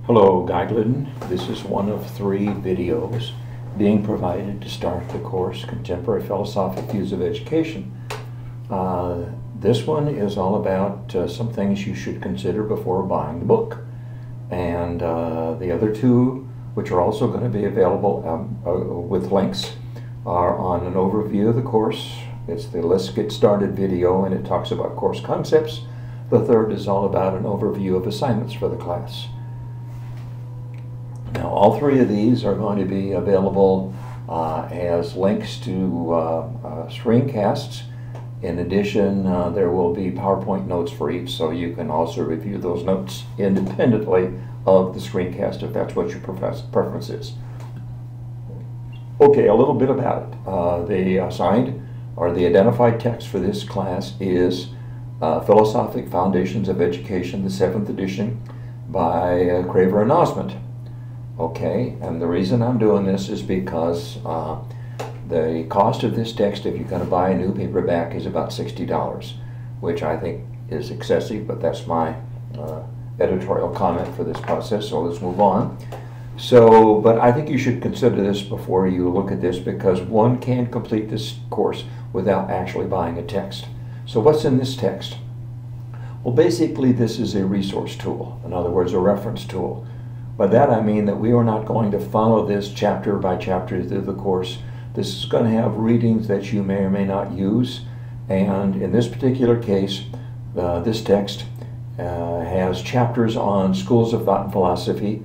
Hello, Guy Glidden. This is one of 3 videos being provided to start the course Contemporary Philosophic Views of Education. This one is all about some things you should consider before buying the book. And the other 2, which are also going to be available with links, are on an overview of the course. It's the Let's Get Started video, and it talks about course concepts. The third is all about an overview of assignments for the class. Now, all 3 of these are going to be available as links to screencasts. In addition, there will be PowerPoint notes for each, so you can also review those notes independently of the screencast if that's what your preference is. Okay, a little bit about it. The assigned or the identified text for this class is Philosophic Foundations of Education, the 7th edition by Craver and Osmond. Okay, and the reason I'm doing this is because the cost of this text, if you're going to buy a new paperback, is about $60, which I think is excessive, but that's my editorial comment for this process, so let's move on. So, but I think you should consider this before you look at this, because one can complete this course without actually buying a text. So what's in this text? Well, basically this is a resource tool, in other words, a reference tool. By that I mean that we are not going to follow this chapter by chapter through the course. This is going to have readings that you may or may not use, and in this particular case, this text has chapters on schools of thought and philosophy.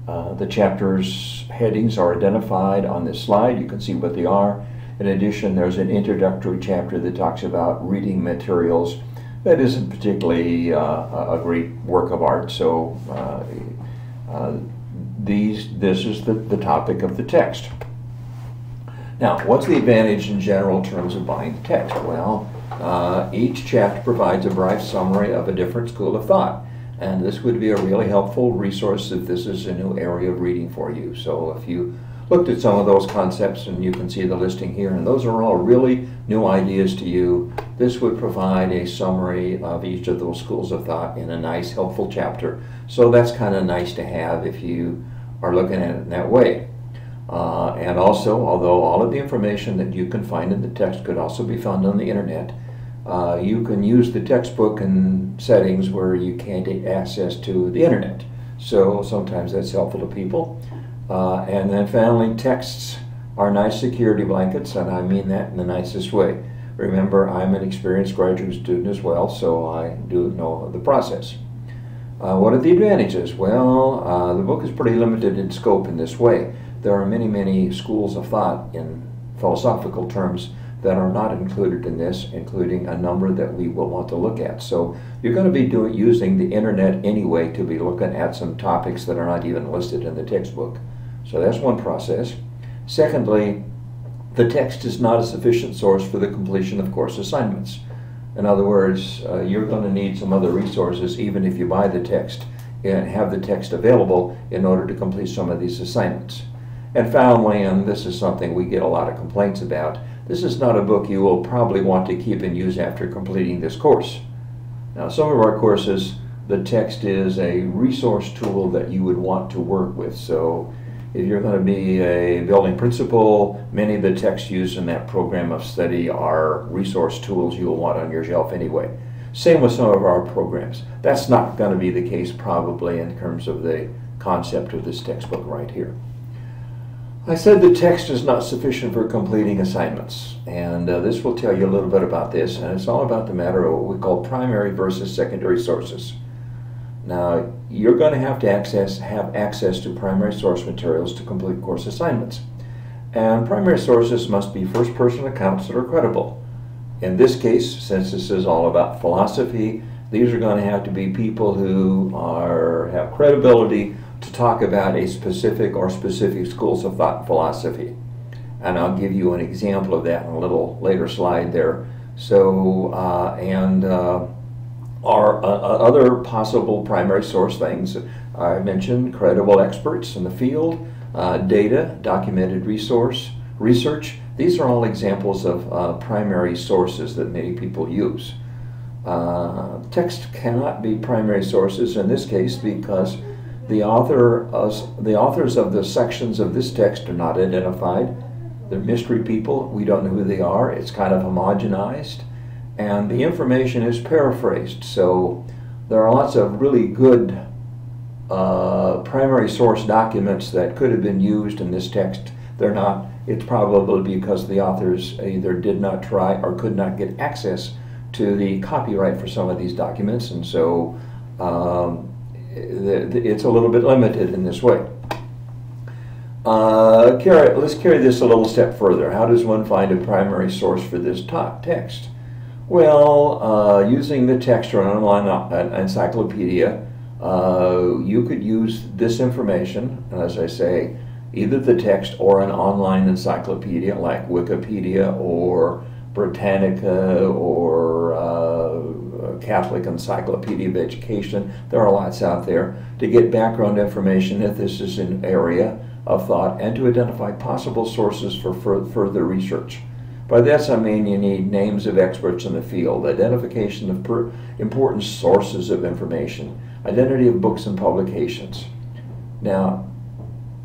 The chapters' headings are identified on this slide. You can see what they are. In addition, there's an introductory chapter that talks about reading materials. That isn't particularly a great work of art, so this is the topic of the text. Now, what's the advantage in general terms of buying the text? Well, each chapter provides a brief summary of a different school of thought, and this would be a really helpful resource if this is a new area of reading for you. So if you looked at some of those concepts, and you can see the listing here, and those are all really new ideas to you, this would provide a summary of each of those schools of thought in a nice, helpful chapter. So that's kind of nice to have if you are looking at it in that way. And also, although all of the information that you can find in the text could also be found on the internet, you can use the textbook in settings where you can't get access to the internet. So sometimes that's helpful to people. And then finally, texts are nice security blankets, and I mean that in the nicest way. Remember, I'm an experienced graduate student as well, so I do know the process. What are the advantages? Well, the book is pretty limited in scope in this way. There are many, many schools of thought in philosophical terms that are not included in this, including a number that we will want to look at. So you're going to be using the internet anyway to be looking at some topics that are not even listed in the textbook. So that's one process. Secondly, the text is not a sufficient source for the completion of course assignments. In other words, you're going to need some other resources even if you buy the text and have the text available in order to complete some of these assignments. And finally, and this is something we get a lot of complaints about, this is not a book you will probably want to keep and use after completing this course. Now, some of our courses, the text is a resource tool that you would want to work with. So if you're going to be a building principal, many of the texts used in that program of study are resource tools you will want on your shelf anyway. Same with some of our programs. That's not going to be the case probably in terms of the concept of this textbook right here. I said the text is not sufficient for completing assignments, and this will tell you a little bit about this, and it's all about the matter of what we call primary versus secondary sources. Now, you're going to have access to primary source materials to complete course assignments, and primary sources must be first-person accounts that are credible. In this case, since this is all about philosophy, these are going to have to be people who have credibility to talk about a specific or specific schools of thought and philosophy. And I'll give you an example of that in a little later slide there. So, our other possible primary source things, I mentioned credible experts in the field, data, documented research. These are all examples of primary sources that many people use. Text cannot be primary sources in this case because the authors of the sections of this text are not identified. They're mystery people. We don't know who they are. It's kind of homogenized. And the information is paraphrased. So there are lots of really good primary source documents that could have been used in this text. They're not. It's probably because the authors either did not try or could not get access to the copyright for some of these documents, and so it's a little bit limited in this way. Let's carry this a little step further. How does one find a primary source for this text? Well, using the text or an online encyclopedia, you could use this information, as I say, either the text or an online encyclopedia like Wikipedia or Britannica or Catholic Encyclopedia of Education. There are lots out there to get background information if this is an area of thought and to identify possible sources for further research. By this I mean you need names of experts in the field, identification of important sources of information, identity of books and publications. Now,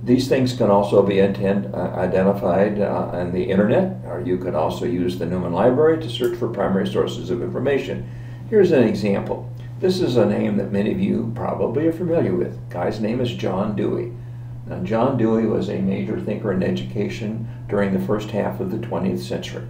these things can also be identified on the internet, or you can also use the Newman Library to search for primary sources of information. Here's an example. This is a name that many of you probably are familiar with. The guy's name is John Dewey. Now, John Dewey was a major thinker in education during the first half of the 20th century.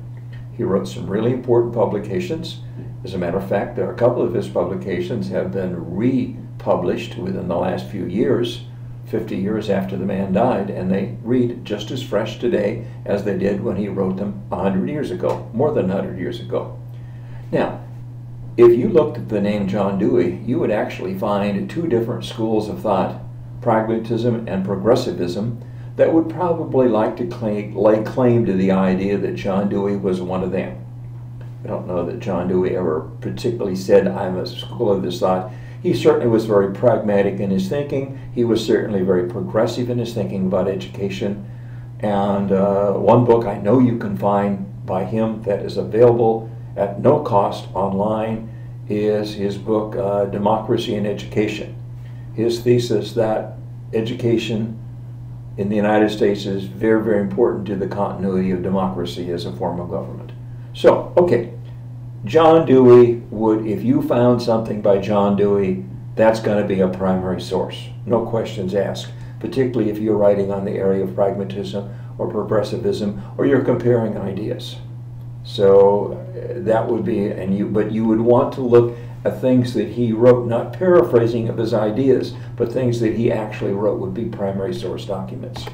He wrote some really important publications. As a matter of fact, there are a couple of his publications have been republished within the last few years, 50 years after the man died, and they read just as fresh today as they did when he wrote them 100 years ago, more than 100 years ago. Now, if you looked at the name John Dewey, you would actually find two different schools of thought, pragmatism and progressivism, that would probably like to lay claim to the idea that John Dewey was one of them. I don't know that John Dewey ever particularly said, I'm a school of this thought. He certainly was very pragmatic in his thinking. He was certainly very progressive in his thinking about education. And one book I know you can find by him that is available at no cost online is his book, Democracy in Education. His thesis that education in the United States is very, very important to the continuity of democracy as a form of government. So, okay. John Dewey if you found something by John Dewey, that's going to be a primary source. No questions asked, particularly if you're writing on the area of pragmatism or progressivism or you're comparing ideas. So that would be, but you would want to look at things that he wrote, not paraphrasing of his ideas, but things that he actually wrote would be primary source documents.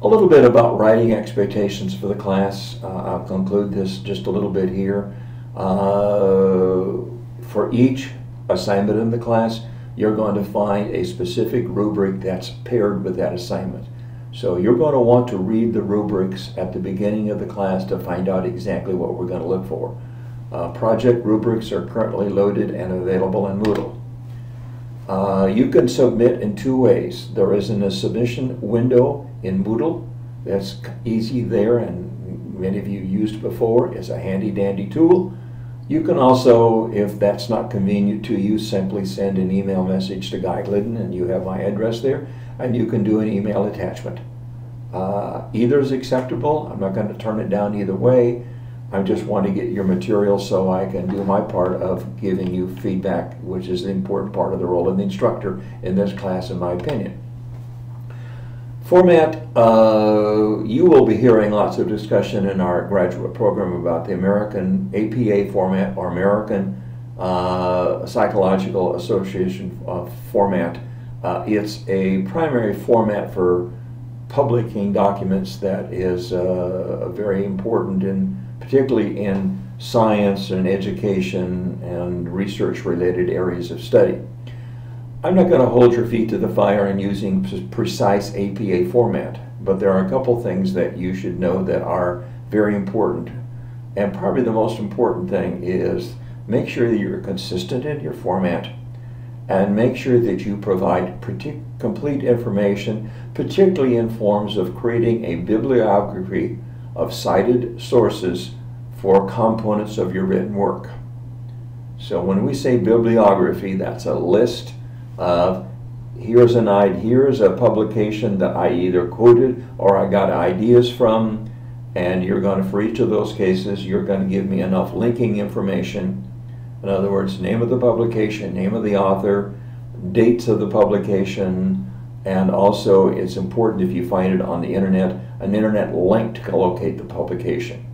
A little bit about writing expectations for the class. I'll conclude this just a little bit here. For each assignment in the class, you're going to find a specific rubric that's paired with that assignment. So you're going to want to read the rubrics at the beginning of the class to find out exactly what we're going to look for. Project rubrics are currently loaded and available in Moodle. You can submit in two ways. There is a submission window in Moodle that's easy there, and many of you used before. It's a handy dandy tool. You can also, if that's not convenient to you, simply send an email message to Guy Glidden, and you have my address there, and you can do an email attachment. Either is acceptable. I'm not going to turn it down either way. I just want to get your material so I can do my part of giving you feedback, which is the important part of the role of the instructor in this class, in my opinion. Format, you will be hearing lots of discussion in our graduate program about the American APA format, or American Psychological Association format. It's a primary format for publishing documents that is very important, particularly in science and education and research-related areas of study. I'm not going to hold your feet to the fire in using precise APA format, but there are a couple things that you should know that are very important. And probably the most important thing is make sure that you're consistent in your format, and make sure that you provide complete information, particularly in forms of creating a bibliography of cited sources for components of your written work. So when we say bibliography, that's a list of here's a publication that I either quoted or I got ideas from, and you're going to, for each of those cases, you're going to give me enough linking information. In other words, name of the publication, name of the author, dates of the publication, and also it's important if you find it on the internet, an internet link to locate the publication.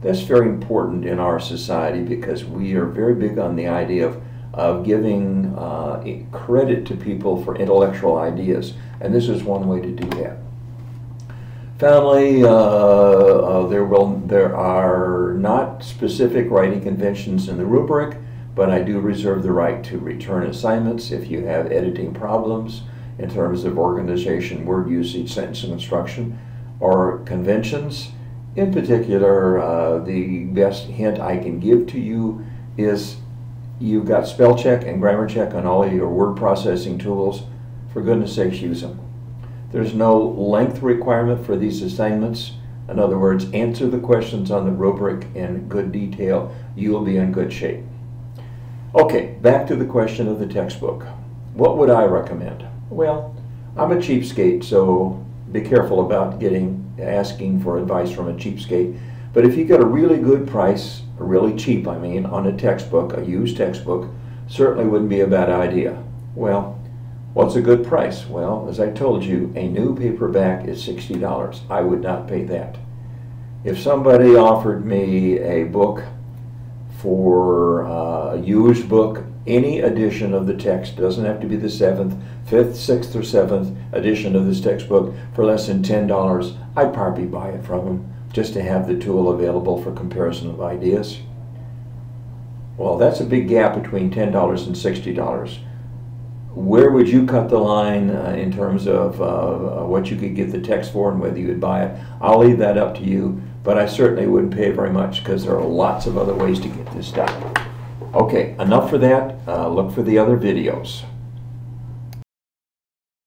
That's very important in our society because we are very big on the idea of giving credit to people for intellectual ideas, and this is one way to do that. Finally, there are not specific writing conventions in the rubric, but I do reserve the right to return assignments if you have editing problems in terms of organization, word usage, sentence construction, or conventions. In particular, the best hint I can give to you is you've got spell check and grammar check on all of your word processing tools. For goodness sakes, use them. There's no length requirement for these assignments. In other words, answer the questions on the rubric in good detail. You will be in good shape. Okay, back to the question of the textbook. What would I recommend? Well, I'm a cheapskate, so be careful about asking for advice from a cheapskate. But if you get a really good price, really cheap, I mean, on a textbook, a used textbook, certainly wouldn't be a bad idea. Well, what's a good price? Well, as I told you, a new paperback is $60. I would not pay that. If somebody offered me a book for a used book, any edition of the text, doesn't have to be the 7th, 5th, 6th, or 7th edition of this textbook, for less than $10, I'd probably buy it from them just to have the tool available for comparison of ideas. Well, that's a big gap between $10 and $60. Where would you cut the line in terms of what you could get the text for and whether you would buy it? I'll leave that up to you, but I certainly wouldn't pay very much because there are lots of other ways to get this done. Okay, enough for that. Look for the other videos.